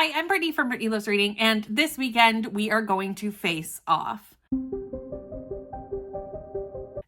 Hi, I'm Brittany from Brittany Loves Reading, and this weekend we are going to face off.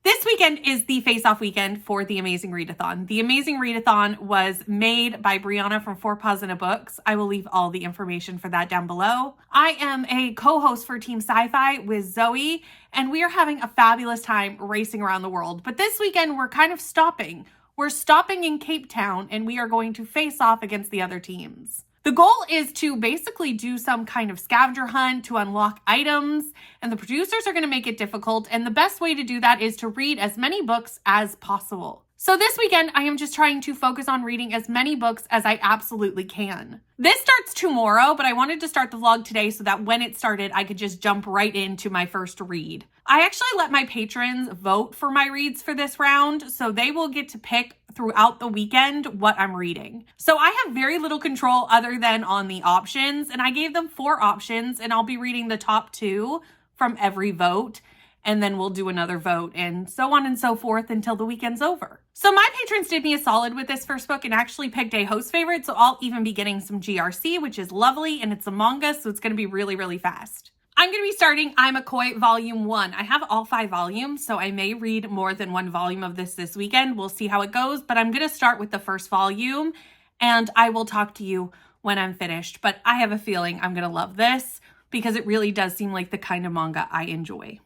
This weekend is the face-off weekend for the Amazing Readathon. The Amazing Readathon was made by Brianna from Four Paws in a Books. I will leave all the information for that down below. I am a co-host for Team Sci-Fi with Zoe, and we are having a fabulous time racing around the world. But this weekend we're kind of stopping. We're stopping in Cape Town, and we are going to face off against the other teams. The goal is to basically do some kind of scavenger hunt to unlock items, and the producers are going to make it difficult, and the best way to do that is to read as many books as possible. So this weekend, I am just trying to focus on reading as many books as I absolutely can. This starts tomorrow, but I wanted to start the vlog today so that when it started, I could just jump right into my first read. I actually let my patrons vote for my reads for this round, so they will get to pick throughout the weekend what I'm reading. So I have very little control other than on the options, and I gave them 4 options, and I'll be reading the top 2 from every vote, and then we'll do another vote, and so on and so forth until the weekend's over. So my patrons did me a solid with this first book and actually picked a host favorite, so I'll even be getting some GRC, which is lovely, and it's a manga, so it's going to be really, really fast. I'm going to be starting I'm a Koi Volume 1. I have all 5 volumes, so I may read more than 1 volume of this weekend. We'll see how it goes, but I'm going to start with the first volume, and I will talk to you when I'm finished. But I have a feeling I'm going to love this because it really does seem like the kind of manga I enjoy.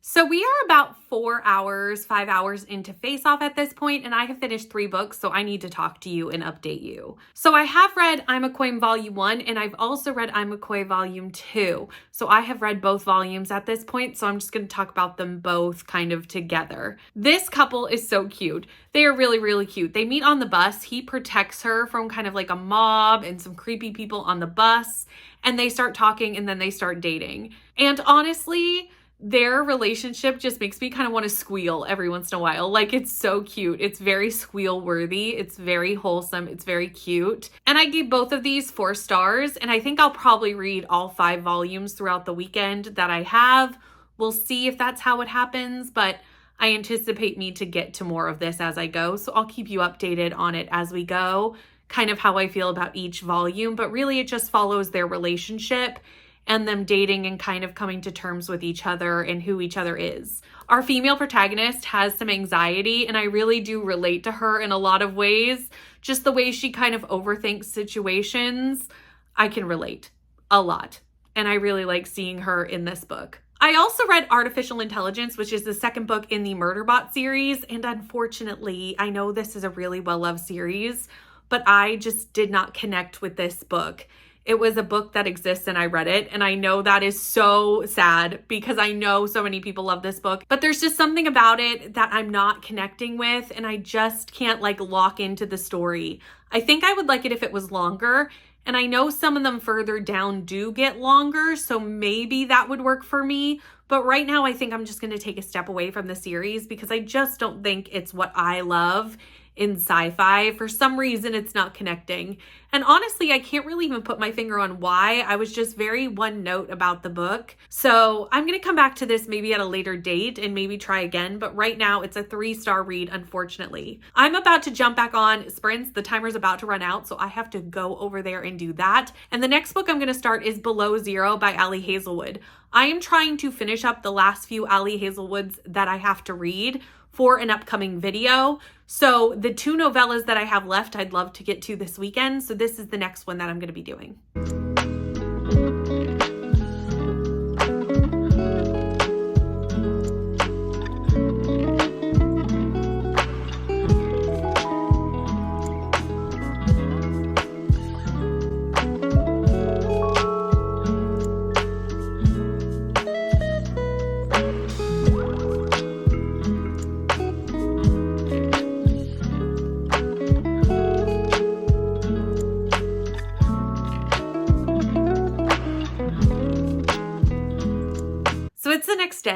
So we are about 5 hours into Face Off at this point, and I have finished 3 books, so I need to talk to you and update you. So I have read I'm a Koi Volume 1, and I've also read I'm a Koi Volume 2. So I have read both volumes at this point, so I'm just going to talk about them both kind of together. This couple is so cute. They are really, really cute. They meet on the bus. He protects her from kind of like a mob and some creepy people on the bus, and they start talking, and then they start dating. And honestly, their relationship just makes me kind of want to squeal every once in a while. Like, it's so cute. It's very squeal worthy. It's very wholesome. It's very cute. And I gave both of these 4 stars, and I think I'll probably read all 5 volumes throughout the weekend that I have. We'll see if that's how it happens, but I anticipate me to get to more of this as I go. So I'll keep you updated on it as we go, kind of how I feel about each volume, but really it just follows their relationship and them dating and kind of coming to terms with each other and who each other is. Our female protagonist has some anxiety, and I really do relate to her in a lot of ways. Just the way she kind of overthinks situations, I can relate a lot. And I really like seeing her in this book. I also read Artificial Intelligence, which is the second book in the Murderbot series. And unfortunately, I know this is a really well-loved series, but I just did not connect with this book. It was a book that exists and I read it, and I know that is so sad because I know so many people love this book, but there's just something about it that I'm not connecting with, and I just can't like lock into the story. I think I would like it if it was longer, and I know some of them further down do get longer, so maybe that would work for me, but right now I think I'm just going to take a step away from the series because I just don't think it's what I love in sci-fi. For some reason, it's not connecting. And honestly, I can't really even put my finger on why. I was just very one note about the book. So I'm going to come back to this maybe at a later date and maybe try again. But right now, it's a 3-star read, unfortunately. I'm about to jump back on sprints. The timer's about to run out, so I have to go over there and do that. And the next book I'm going to start is Below Zero by Ali Hazelwood. I am trying to finish up the last few Ali Hazelwoods that I have to read for an upcoming video. So the 2 novellas that I have left, I'd love to get to this weekend. So this is the next one that I'm going to be doing.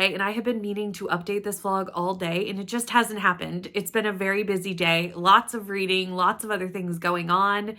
Monday and I have been meaning to update this vlog all day and it just hasn't happened. It's been a very busy day, lots of reading, lots of other things going on,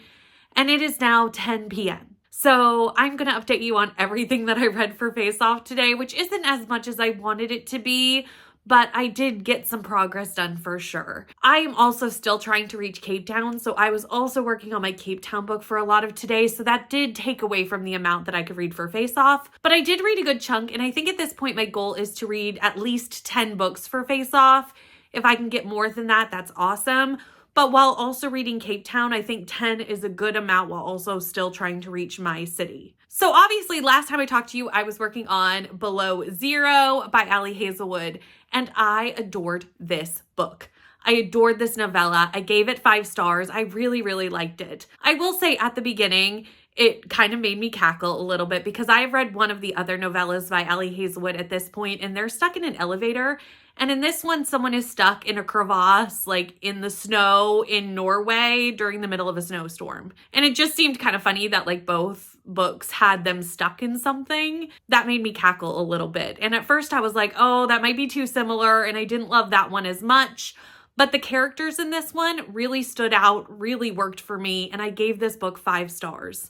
and it is now 10 p.m. So I'm going to update you on everything that I read for Faceoff today, which isn't as much as I wanted it to be, but I did get some progress done for sure. I am also still trying to reach Cape Town, so I was also working on my Cape Town book for a lot of today, so that did take away from the amount that I could read for Faceoff. But I did read a good chunk, and I think at this point my goal is to read at least 10 books for Faceoff. If I can get more than that, that's awesome. But while also reading Cape Town, I think 10 is a good amount while also still trying to reach my city. So obviously, last time I talked to you, I was working on Below Zero by Ali Hazelwood, and I adored this book. I adored this novella. I gave it 5 stars. I really, really liked it. I will say at the beginning, it kind of made me cackle a little bit because I have read one of the other novellas by Ali Hazelwood at this point, and they're stuck in an elevator. And in this one, someone is stuck in a crevasse, like in the snow in Norway during the middle of a snowstorm. And it just seemed kind of funny that like both books had them stuck in something. That made me cackle a little bit. And at first I was like, oh, that might be too similar. And I didn't love that one as much. But the characters in this one really stood out, really worked for me. And I gave this book 5 stars.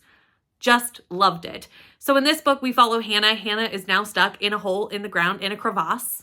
Just loved it. So in this book, we follow Hannah. Hannah is now stuck in a hole in the ground in a crevasse.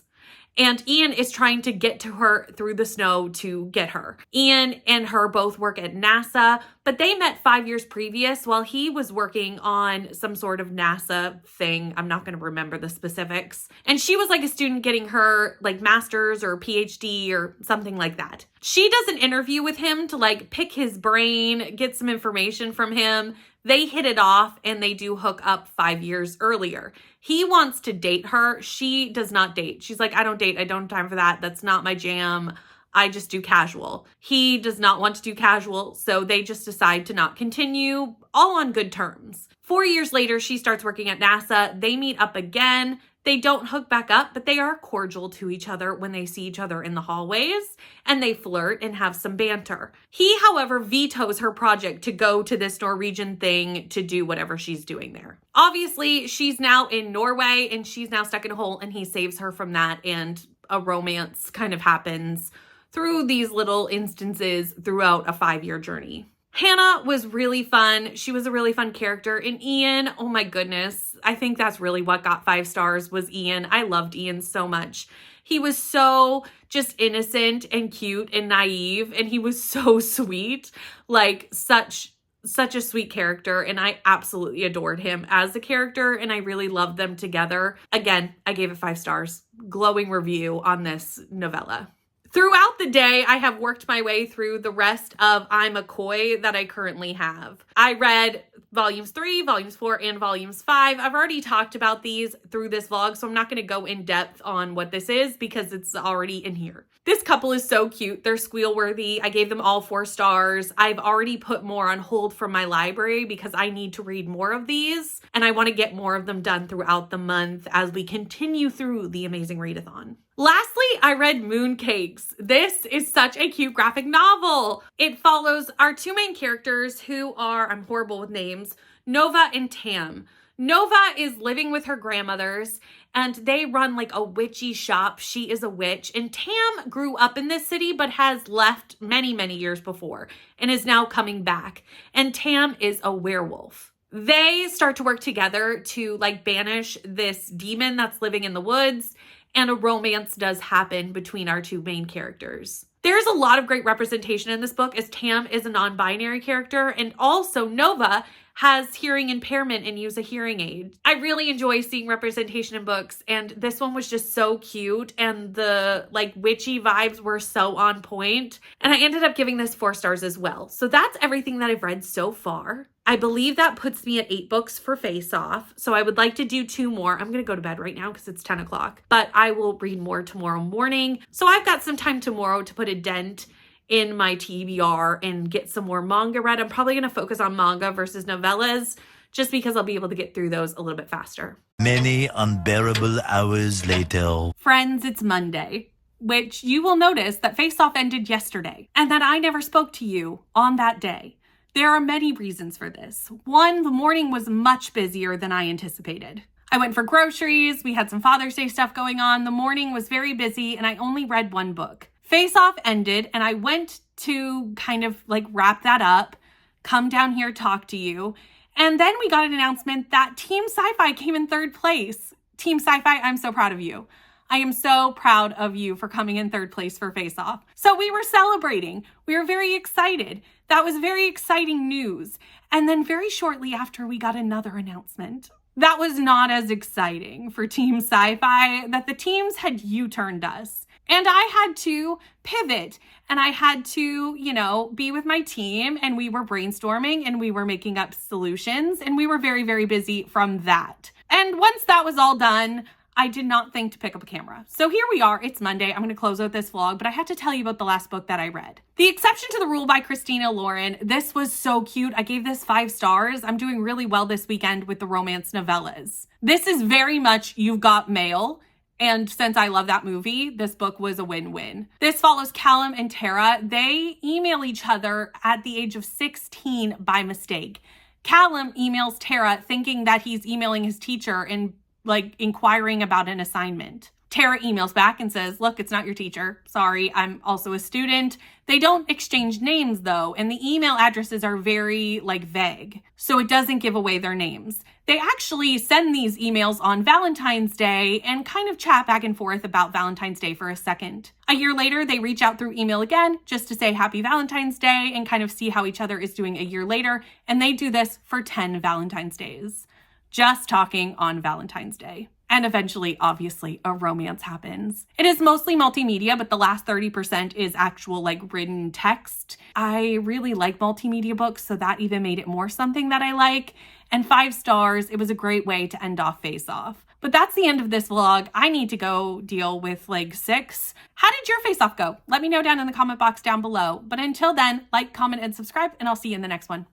And Ian is trying to get to her through the snow to get her. Ian and her both work at NASA, but they met 5 years previous while he was working on some sort of NASA thing. I'm not going to remember the specifics. And she was like a student getting her like master's or PhD or something like that. She does an interview with him to like pick his brain, get some information from him. They hit it off and they do hook up 5 years earlier. He wants to date her. She does not date. She's like, I don't date. I don't have time for that. That's not my jam. I just do casual. He does not want to do casual, so they just decide to not continue, all on good terms. 4 years later, she starts working at NASA. They meet up again. They don't hook back up, but they are cordial to each other when they see each other in the hallways, and they flirt and have some banter. He, however, vetoes her project to go to this Norwegian thing to do whatever she's doing there. Obviously, she's now in Norway, and she's now stuck in a hole, and he saves her from that, and a romance kind of happens through these little instances throughout a 5-year journey. Hannah was really fun. She was a really fun character. And Ian, oh my goodness, I think that's really what got 5 stars was Ian. I loved Ian so much. He was so just innocent and cute and naive, and he was so sweet, like such a sweet character, and I absolutely adored him as a character, and I really loved them together. Again, I gave it 5 stars. Glowing review on this novella. Throughout the day, I have worked my way through the rest of I'm a Koi that I currently have. I read volumes 3, volumes 4, and volumes 5. I've already talked about these through this vlog, so I'm not going to go in depth on what this is because it's already in here. This couple is so cute. They're squeal-worthy. I gave them all 4 stars. I've already put more on hold from my library because I need to read more of these, and I want to get more of them done throughout the month as we continue through the amazing readathon. Lastly, I read Mooncakes. This is such a cute graphic novel. It follows our 2 main characters who are, I'm horrible with names, Nova and Tam. Nova is living with her grandmothers and they run like a witchy shop. She is a witch, and Tam grew up in this city but has left many, many years before and is now coming back. And Tam is a werewolf. They start to work together to like banish this demon that's living in the woods, and a romance does happen between our 2 main characters. There's a lot of great representation in this book as Tam is a non-binary character, and also Nova has hearing impairment and use a hearing aid. I really enjoy seeing representation in books, and this one was just so cute, and the like witchy vibes were so on point, and I ended up giving this 4 stars as well. So that's everything that I've read so far. I believe that puts me at 8 books for Faceoff, so I would like to do 2 more. I'm going to go to bed right now because it's 10 o'clock, but I will read more tomorrow morning. So I've got some time tomorrow to put a dent in my TBR and get some more manga read. I'm probably going to focus on manga versus novellas just because I'll be able to get through those a little bit faster. Many unbearable hours later. Friends, it's Monday, which you will notice that Faceoff ended yesterday and that I never spoke to you on that day. There are many reasons for this. One, the morning was much busier than I anticipated. I went for groceries. We had some Father's Day stuff going on. The morning was very busy and I only read one book. Faceoff ended and I went to kind of like wrap that up, come down here, talk to you. And then we got an announcement that Team Sci-Fi came in 3rd place. Team Sci-Fi, I'm so proud of you. I am so proud of you for coming in 3rd place for Faceoff. So we were celebrating. We were very excited. That was very exciting news. And then very shortly after, we got another announcement. That was not as exciting for Team Sci-Fi, that the teams had U-turned us. And I had to pivot and I had to, be with my team, and we were brainstorming and we were making up solutions, and we were very, very busy from that. And once that was all done, I did not think to pick up a camera. So here we are, it's Monday. I'm going to close out this vlog, but I had to tell you about the last book that I read. The Exception to the Rule by Christina Lauren. This was so cute. I gave this 5 stars. I'm doing really well this weekend with the romance novellas. This is very much You've Got Mail. And since I love that movie, this book was a win-win. This follows Callum and Tara. They email each other at the age of 16 by mistake. Callum emails Tara thinking that he's emailing his teacher and inquiring about an assignment. Tara emails back and says, look, it's not your teacher. Sorry, I'm also a student. They don't exchange names though, and the email addresses are very vague, so it doesn't give away their names. They actually send these emails on Valentine's Day and kind of chat back and forth about Valentine's Day for a second. A year later, they reach out through email again just to say Happy Valentine's Day and kind of see how each other is doing a year later, and they do this for 10 Valentine's Days. Just talking on Valentine's Day. And eventually, obviously, a romance happens. It is mostly multimedia, but the last 30% is actual written text. I really like multimedia books, so that even made it more something that I like. And 5 stars, it was a great way to end off Faceoff. But that's the end of this vlog. I need to go deal with 6. How did your Faceoff go? Let me know down in the comment box down below. But until then, like, comment, and subscribe, and I'll see you in the next one.